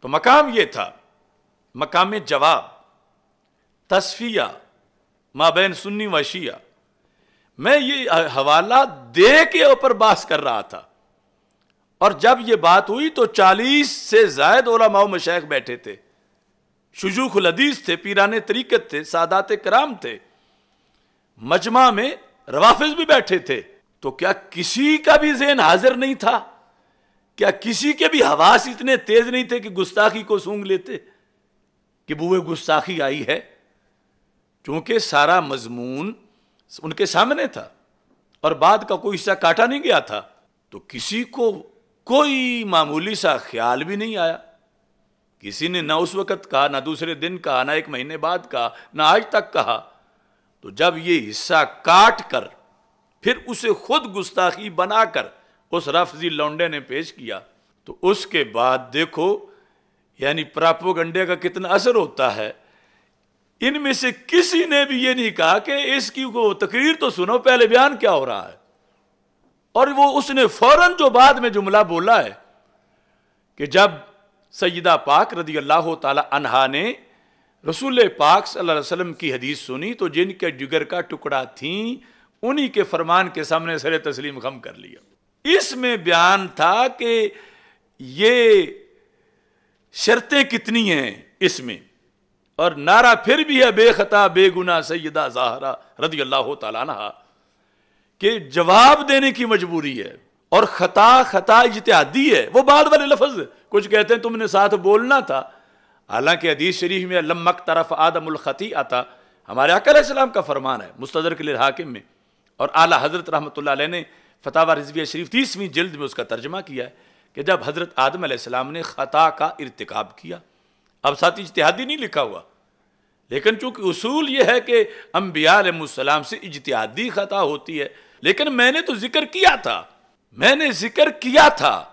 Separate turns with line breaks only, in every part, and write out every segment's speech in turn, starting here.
تو مقام یہ تھا، مقام جواب، تصفیہ مابین سنی و شیعہ۔ میں یہ حوالہ دے کے اوپر بحث کر رہا تھا، اور جب یہ بات ہوئی تو 40 سے زائد علماء و مشائخ بیٹھے تھے، شیوخ الحدیث تھے، پیران طریقت تھے، سادات کرام تھے، مجمع میں روافض بھی بیٹھے تھے۔ تو کیا کسی کا بھی ذہن حاضر نہیں تھا؟ کیا کسی کے بھی حواس اتنے تیز نہیں تھے کہ گستاخی کو سونگ لیتے کہ بوئے گستاخی آئی ہے؟ چونکہ سارا مضمون ان کے سامنے تھا اور بعد کا کوئی حصہ کاٹا نہیں گیا تھا، تو کسی کو کوئی معمولی سا خیال بھی نہیں آیا۔ کسی نے نہ اس وقت کہا، نہ دوسرے دن کہا، نہ ایک مہینے بعد کہا، نہ آج تک کہا۔ تو جب یہ حصہ کاٹ کر پھر اسے خود گستاخی بنا کر اس رافضی لونڈے نے پیش کیا، تو اس کے بعد دیکھو یعنی پراپوگنڈے کا کتنا اثر ہوتا ہے۔ ان میں سے کسی نے بھی یہ نہیں کہا کہ اس کی وہ تقریر تو سنو، پہلے بیان کیا ہو رہا ہے۔ اور وہ اس نے فوراً جو بعد میں جملہ بولا ہے کہ جب سیدہ پاک رضی اللہ تعالی عنہا نے رسول پاک صلی اللہ علیہ وسلم کی حدیث سنی تو جن کے جگر کا ٹکڑا تھیں انہی کے فرمان کے سامنے سر تسلیم خم کر لیا۔ اس میں بیان تھا کہ یہ شرطیں کتنی ہیں اس میں، اور نعرہ پھر بھی ہے بے خطا بے گناہ سیدہ زہرا رضی اللہ تعالیٰ عنہا، کہ جواب دینے کی مجبوری ہے، اور خطا اجتہادی ہے۔ وہ بعد والے لفظ کچھ کہتے ہیں تم نے ساتھ بولنا تھا، حالانکہ حدیث شریف میں لما اقترف آدم الخطیئۃ ہمارے آقا علیہ السلام کا فرمان ہے مستدرک للحاکم میں، اور اعلیٰ حضرت رحمۃ اللہ علیہ نے فتاوی رضویہ شریف 30ویں جلد میں اس کا ترجمہ کیا ہے کہ جب حضرت آدم علیہ السلام نے خطا کا ارتکاب کیا، اب ساتھ اجتہادی نہیں لکھا ہوا، لیکن چونکہ اصول یہ ہے کہ انبیاء علیہ السلام سے اجتہادی خطا ہوتی ہے، لیکن میں نے تو ذکر کیا تھا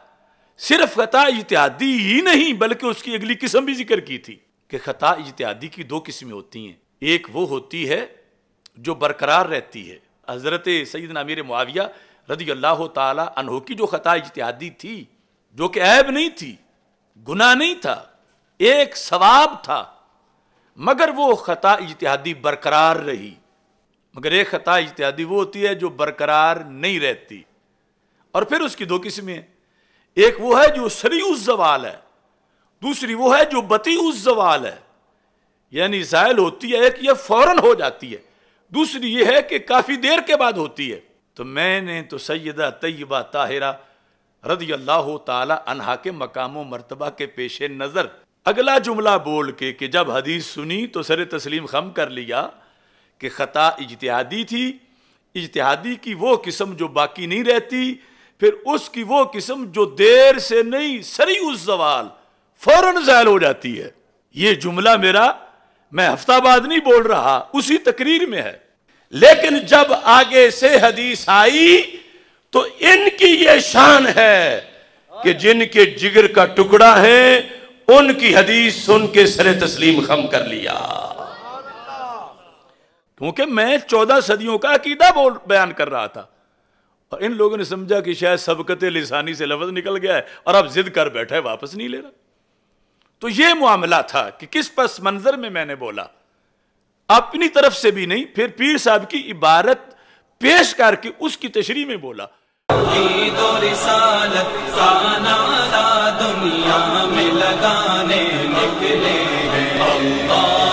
صرف خطا اجتہادی ہی نہیں بلکہ اس کی اگلی قسم بھی ذکر کی تھی کہ خطا اجتہادی کی 2 قسمیں ہوتی ہیں۔ ایک وہ ہوتی ہے جو برقرار رہتی ہے، حضرت سیدنا امیر معاویہ رضی اللہ تعالی عنہ کی جو خطا اجتہادی تھی، جو کہ عیب نہیں تھی، گناہ نہیں تھا، ایک ثواب تھا، مگر وہ خطا اجتہادی برقرار رہی۔ مگر ایک خطا اجتہادی وہ ہوتی ہے جو برقرار نہیں رہتی، اور پھر اس کی 2 قسمیں ہیں، ایک وہ ہے جو سریع الزوال ہے، دوسری وہ ہے جو بطیء الزوال ہے، یعنی زائل ہوتی ہے، ایک یہ فوراً ہو جاتی ہے، دوسری یہ ہے کہ کافی دیر کے بعد ہوتی ہے۔ تو میں نے تو سیدہ طیبہ طاہرہ رضی اللہ تعالی عنہا کے مقام و مرتبہ کے پیش نظر اگلا جملہ بول کے کہ جب حدیث سنی تو سر تسلیم خم کر لیا کہ خطا اجتہادی تھی، اجتہادی کی وہ قسم جو باقی نہیں رہتی، پھر اس کی وہ قسم جو دیر سے نہیں سریع الزوال فوراً زائل ہو جاتی ہے۔ یہ جملہ میرا میں ہفتہ بعد نہیں بول رہا، اسی تقریر میں ہے، لیکن جب آگے سے حدیث آئی تو ان کی یہ شان ہے کہ جن کے جگر کا ٹکڑا ہے ان کی حدیث سن کے سر تسلیم خم کر لیا، کیونکہ میں 14 صدیوں کا عقیدہ بیان کر رہا تھا، اور ان لوگوں نے سمجھا کہ شاید سبقت لسانی سے لفظ نکل گیا ہے اور اب ضد کر بیٹھا ہے، واپس نہیں لے رہا۔ تو یہ معاملہ تھا کہ کس پس منظر میں نے بولا، اپنی طرف سے بھی نہیں، پھر پیر صاحب کی عبارت پیش کر کے اس کی تشریح میں بولا۔
توحید و رسالت کا نعرہ دنیا میں لگانے نکلے ہیں، اللہ